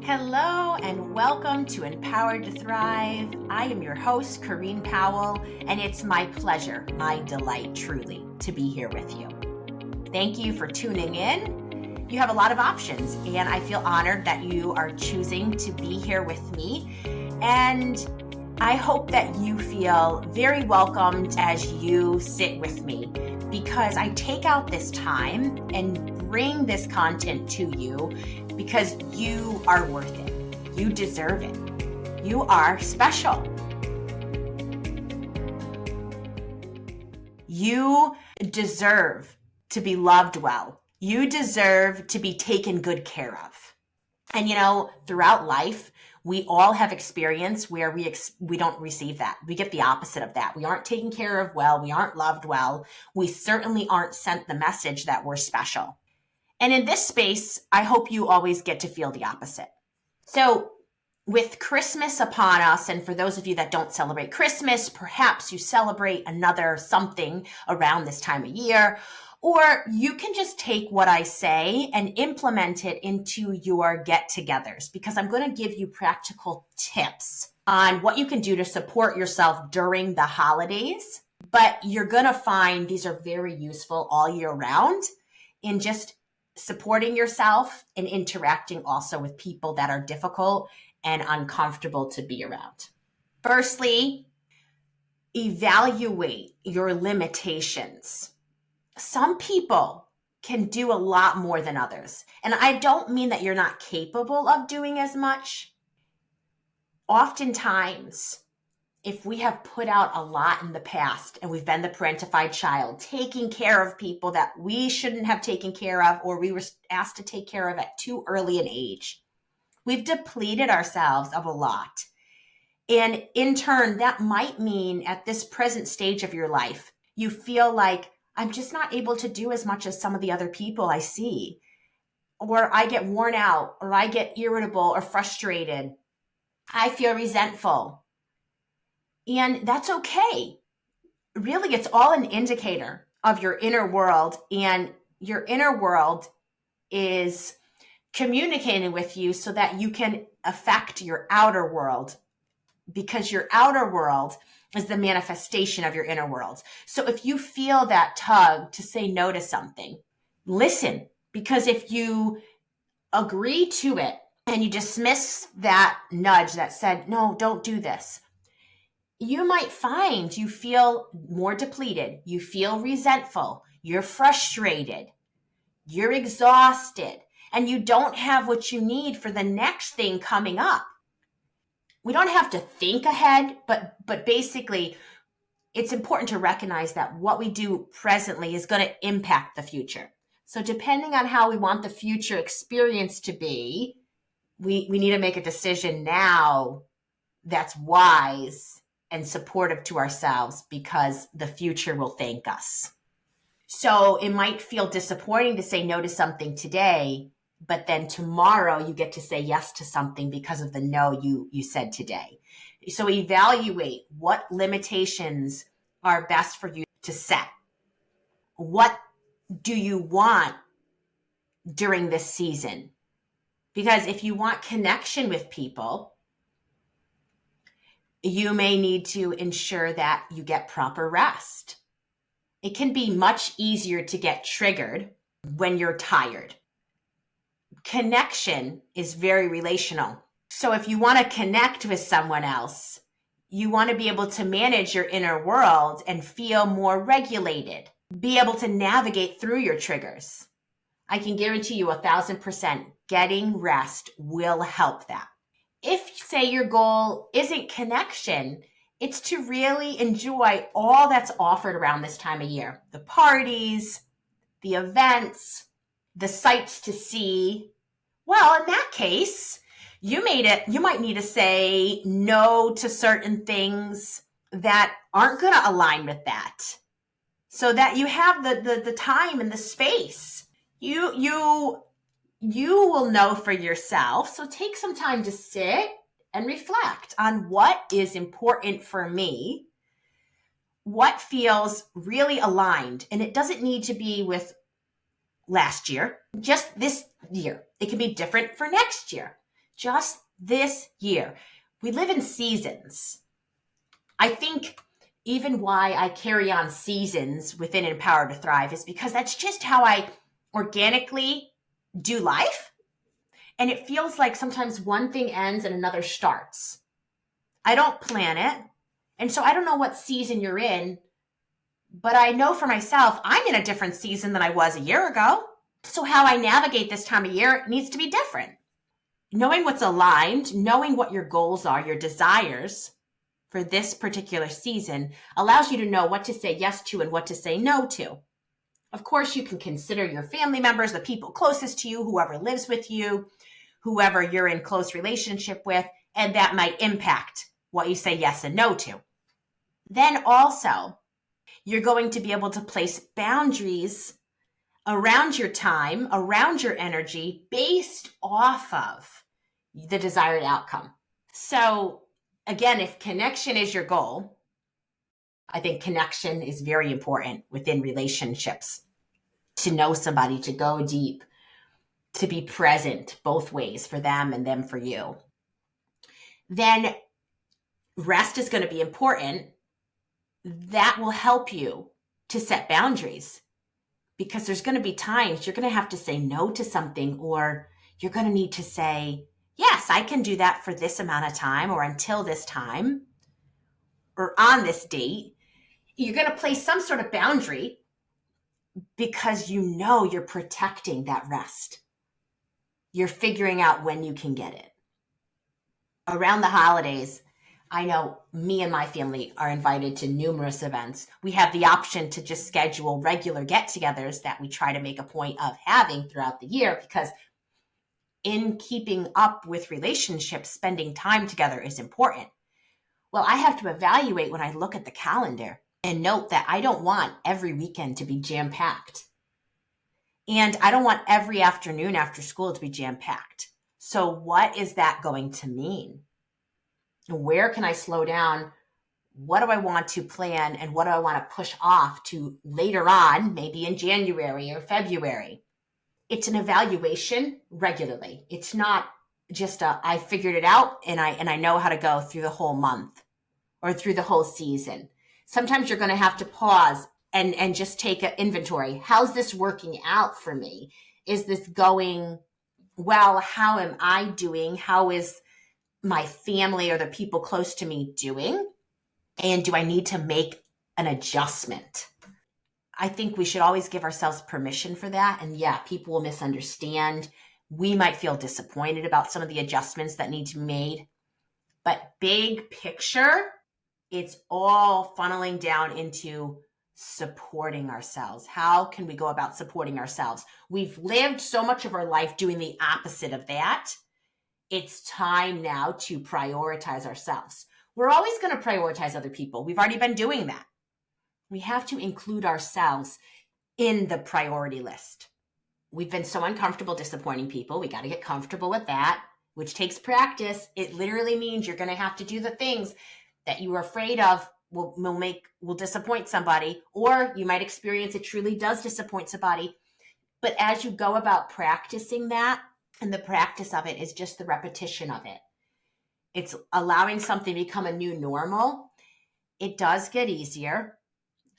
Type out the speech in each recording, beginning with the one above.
Hello and welcome to Empowered to Thrive. I am your host, Corrine Powell, and it's my pleasure, my delight truly, to be here with you. Thank you for tuning in. You have a lot of options, and I feel honored that you are choosing to be here with me. And I hope that you feel very welcomed as you sit with me, because I take out this time and bring this content to you because you are worth it. You deserve it. You are special. You deserve to be loved well. You deserve to be taken good care of. And throughout life, we all have experience where we don't receive that. We get the opposite of that. We aren't taken care of well. We aren't loved well. We certainly aren't sent the message that we're special. And in this space, I hope you always get to feel the opposite. So with Christmas upon us, and for those of you that don't celebrate Christmas, perhaps you celebrate another something around this time of year, or you can just take what I say and implement it into your get-togethers, because I'm going to give you practical tips on what you can do to support yourself during the holidays. But you're going to find these are very useful all year round in just supporting yourself and interacting also with people that are difficult and uncomfortable to be around. Firstly, evaluate your limitations. Some people can do a lot more than others. And I don't mean that you're not capable of doing as much. Oftentimes, if we have put out a lot in the past and we've been the parentified child, taking care of people that we shouldn't have taken care of, or we were asked to take care of at too early an age, we've depleted ourselves of a lot. And in turn, that might mean at this present stage of your life, you feel like, I'm just not able to do as much as some of the other people I see, or I get worn out, or I get irritable or frustrated. I feel resentful. And that's okay. Really, it's all an indicator of your inner world, and your inner world is communicating with you so that you can affect your outer world, because your outer world is the manifestation of your inner world. So if you feel that tug to say no to something, listen, because if you agree to it and you dismiss that nudge that said, no, don't do this, you might find you feel more depleted, you feel resentful, you're frustrated, you're exhausted, and you don't have what you need for the next thing coming up. We don't have to think ahead, but basically, it's important to recognize that what we do presently is going to impact the future. So depending on how we want the future experience to be, we need to make a decision now that's wise and supportive to ourselves, because the future will thank us. So it might feel disappointing to say no to something today, but then tomorrow you get to say yes to something because of the no you said today. So evaluate what limitations are best for you to set. What do you want during this season? Because if you want connection with people, you may need to ensure that you get proper rest. It can be much easier to get triggered when you're tired. Connection is very relational. So if you want to connect with someone else, you want to be able to manage your inner world and feel more regulated, be able to navigate through your triggers. I can guarantee you 1,000% getting rest will help that. If, say, your goal isn't connection, it's to really enjoy all that's offered around this time of year. The parties, the events, the sights to see. Well, in that case, you might need to say no to certain things that aren't going to align with that, so that you have the time and the space. You will know for yourself. So take some time to sit and reflect on what is important for me, what feels really aligned. And it doesn't need to be with last year, just this year. It can be different for next year. just this year. We live in seasons. I think even why I carry on seasons within Empower to Thrive is because that's just how I organically do life. And it feels like sometimes one thing ends and another starts. I don't plan it. And so I don't know what season you're in, but I know for myself, I'm in a different season than I was a year ago. So how I navigate this time of year needs to be different. Knowing what's aligned, knowing what your goals are, your desires for this particular season allows you to know what to say yes to and what to say no to. Of course, you can consider your family members, the people closest to you, whoever lives with you, whoever you're in close relationship with, and that might impact what you say yes and no to. Then also, you're going to be able to place boundaries around your time, around your energy, based off of the desired outcome. So again, if connection is your goal, I think connection is very important within relationships. To know somebody, to go deep, to be present both ways for them and them for you. Then rest is going to be important. That will help you to set boundaries, because there's going to be times you're going to have to say no to something, or you're going to need to say, yes, I can do that for this amount of time, or until this time, or on this date. You're going to place some sort of boundary because you know you're protecting that rest. You're figuring out when you can get it. Around the holidays, I know me and my family are invited to numerous events. We have the option to just schedule regular get-togethers that we try to make a point of having throughout the year, because in keeping up with relationships, spending time together is important. Well, I have to evaluate when I look at the calendar and note that I don't want every weekend to be jam-packed. And I don't want every afternoon after school to be jam-packed. So what is that going to mean? Where can I slow down? What do I want to plan, and what do I want to push off to later on, maybe in January or February? It's an evaluation regularly. It's not just I figured it out and I know how to go through the whole month or through the whole season. Sometimes you're going to have to pause and just take an inventory. How's this working out for me? Is this going well? How am I doing? How is my family or the people close to me doing? And do I need to make an adjustment? I think we should always give ourselves permission for that. And yeah, people will misunderstand. We might feel disappointed about some of the adjustments that need to be made. But big picture, it's all funneling down into supporting ourselves. How can we go about supporting ourselves? We've lived so much of our life doing the opposite of that. It's time now to prioritize ourselves. We're always going to prioritize other people. We've already been doing that. We have to include ourselves in the priority list. We've been so uncomfortable disappointing people. We got to get comfortable with that, which takes practice. It literally means you're going to have to do the things that you were afraid of will disappoint somebody, or you might experience it truly does disappoint somebody. But as you go about practicing that, and the practice of it is just the repetition of it, it's allowing something to become a new normal. It does get easier.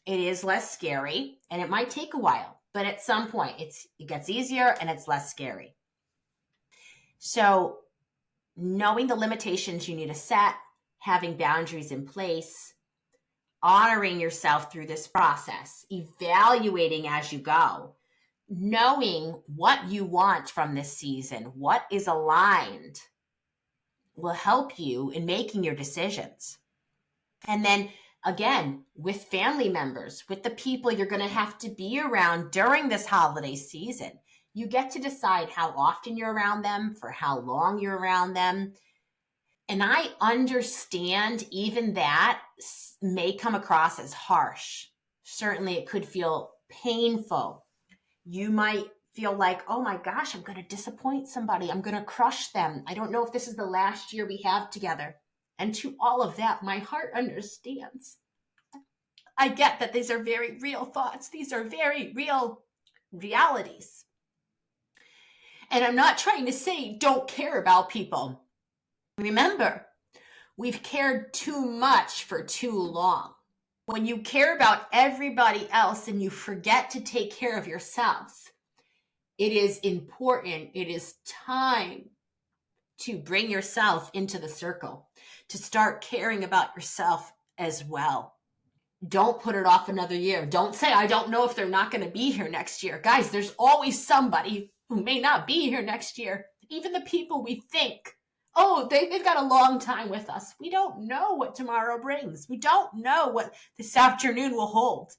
It is less scary, and it might take a while, but at some point it gets easier and it's less scary. So knowing the limitations you need to set, having boundaries in place, honoring yourself through this process, evaluating as you go, knowing what you want from this season, what is aligned, will help you in making your decisions. And then again, with family members, with the people you're going to have to be around during this holiday season, you get to decide how often you're around them, for how long you're around them. And I understand even that may come across as harsh. Certainly it could feel painful. You might feel like, oh my gosh, I'm going to disappoint somebody. I'm going to crush them. I don't know if this is the last year we have together. And to all of that, my heart understands. I get that these are very real thoughts. These are very real realities. And I'm not trying to say don't care about people. Remember, we've cared too much for too long. When you care about everybody else and you forget to take care of yourselves, it is important, it is time to bring yourself into the circle, to start caring about yourself as well. Don't put it off another year. Don't say, I don't know if they're not going to be here next year. Guys, there's always somebody who may not be here next year. Even the people we think, oh, they've got a long time with us. We don't know what tomorrow brings. We don't know what this afternoon will hold.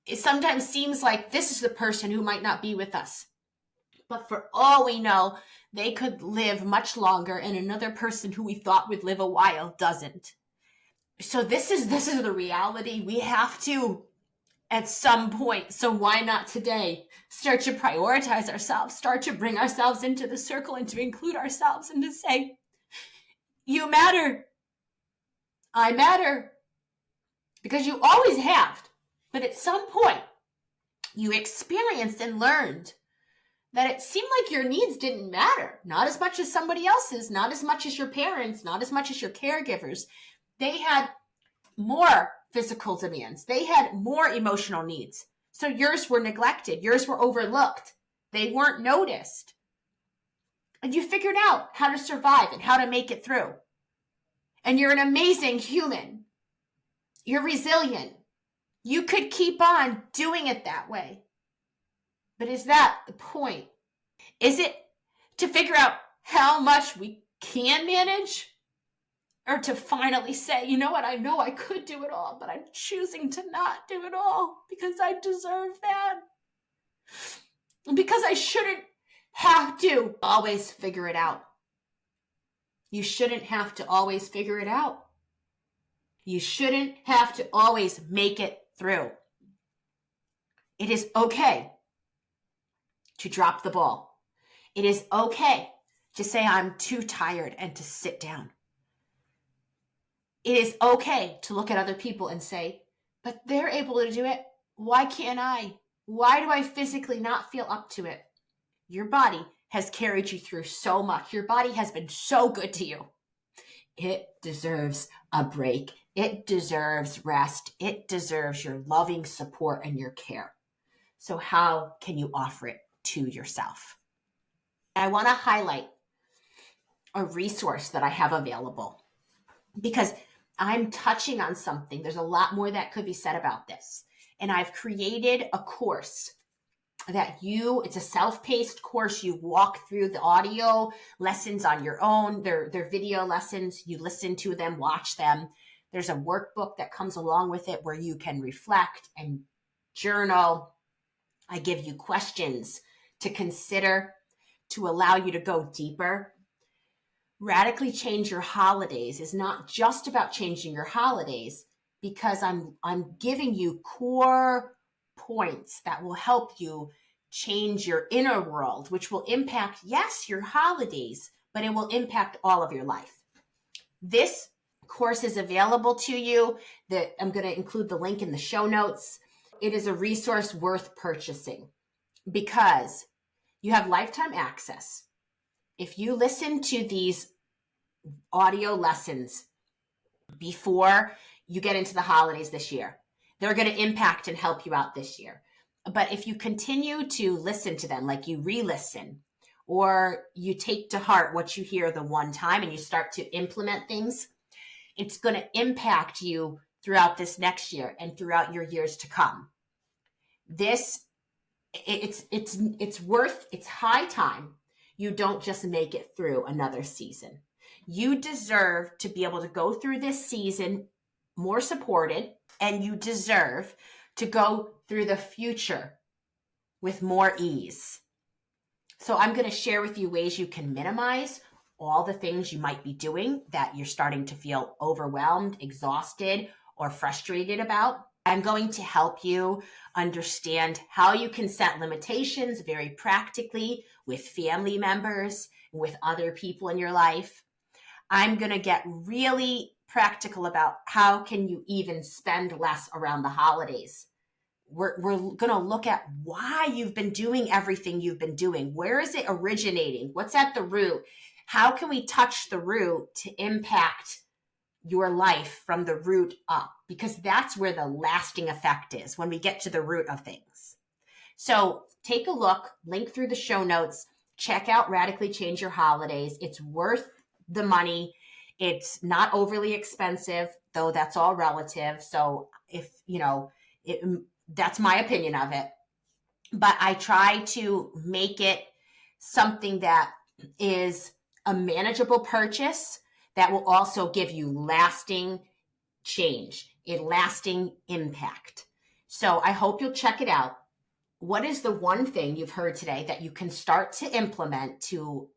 It sometimes seems like this is the person who might not be with us. But for all we know, they could live much longer, and another person who we thought would live a while doesn't. So this is the reality. We have to, at some point, so why not today, start to prioritize ourselves, start to bring ourselves into the circle and to include ourselves and to say, you matter. I matter. Because you always have. But at some point, you experienced and learned that it seemed like your needs didn't matter. Not as much as somebody else's, not as much as your parents, not as much as your caregivers. They had more physical demands. They had more emotional needs. So yours were neglected. Yours were overlooked. They weren't noticed. And you figured out how to survive and how to make it through. And you're an amazing human. You're resilient. You could keep on doing it that way. But is that the point? Is it to figure out how much we can manage? Or to finally say, you know what, I know I could do it all, but I'm choosing to not do it all because I deserve that. Because I shouldn't have to always figure it out. You shouldn't have to always figure it out. You shouldn't have to always make it through. It is okay to drop the ball. It is okay to say I'm too tired and to sit down. It is okay to look at other people and say, but they're able to do it. Why can't I? Why do I physically not feel up to it? Your body has carried you through so much. Your body has been so good to you. It deserves a break. It deserves rest. It deserves your loving support and your care. So how can you offer it to yourself? I want to highlight a resource that I have available because I'm touching on something. There's a lot more that could be said about this. And I've created a course that it's a self-paced course. You walk through the audio lessons on your own. They're video lessons. You listen to them, watch them. There's a workbook that comes along with it where you can reflect and journal. I give you questions to consider to allow you to go deeper. Radically Change Your Holidays is not just about changing your holidays, because I'm giving you core points that will help you change your inner world, which will impact, yes, your holidays, but it will impact all of your life. This course is available to you. I'm going to include the link in the show notes. It is a resource worth purchasing because you have lifetime access. If you listen to these audio lessons before you get into the holidays this year, they're going to impact and help you out this year. But if you continue to listen to them, like you re-listen, or you take to heart what you hear the one time and you start to implement things, it's going to impact you throughout this next year and throughout your years to come. It's high time you don't just make it through another season. You deserve to be able to go through this season more supported, and you deserve to go through the future with more ease. So I'm going to share with you ways you can minimize all the things you might be doing that you're starting to feel overwhelmed, exhausted, or frustrated about. I'm going to help you understand how you can set limitations very practically with family members, with other people in your life. I'm going to get really practical about how can you even spend less around the holidays. we're going to look at why you've been doing everything you've been doing. Where is it originating? What's at the root? How can we touch the root to impact your life from the root up? Because that's where the lasting effect is, when we get to the root of things. So take a look, link through the show notes, check out Radically Change Your Holidays. It's worth the money. It's not overly expensive, though that's all relative. So if, that's my opinion of it. But I try to make it something that is a manageable purchase that will also give you lasting change, a lasting impact. So I hope you'll check it out. What is the one thing you've heard today that you can start to implement to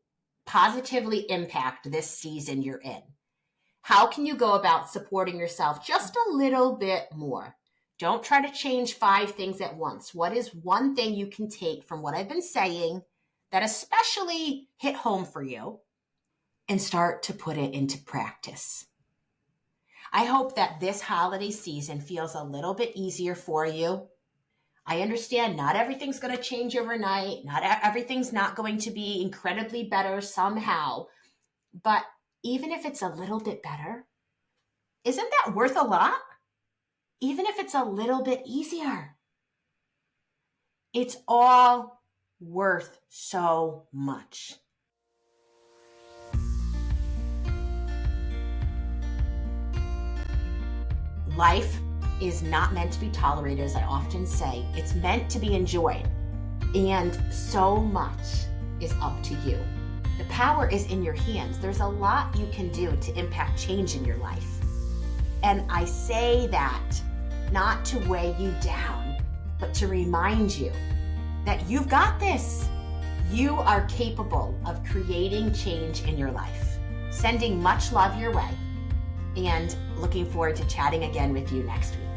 positively impact this season you're in? How can you go about supporting yourself just a little bit more? Don't try to change 5 things at once. What is one thing you can take from what I've been saying that especially hit home for you and start to put it into practice? I hope that this holiday season feels a little bit easier for you. I understand not everything's going to change overnight. Not everything's not going to be incredibly better somehow. But even if it's a little bit better, isn't that worth a lot? Even if it's a little bit easier, it's all worth so much. Life is not meant to be tolerated, as I often say. It's meant to be enjoyed. And so much is up to you. The power is in your hands. There's a lot you can do to impact change in your life. And I say that not to weigh you down, but to remind you that you've got this. You are capable of creating change in your life. Sending much love your way, and looking forward to chatting again with you next week.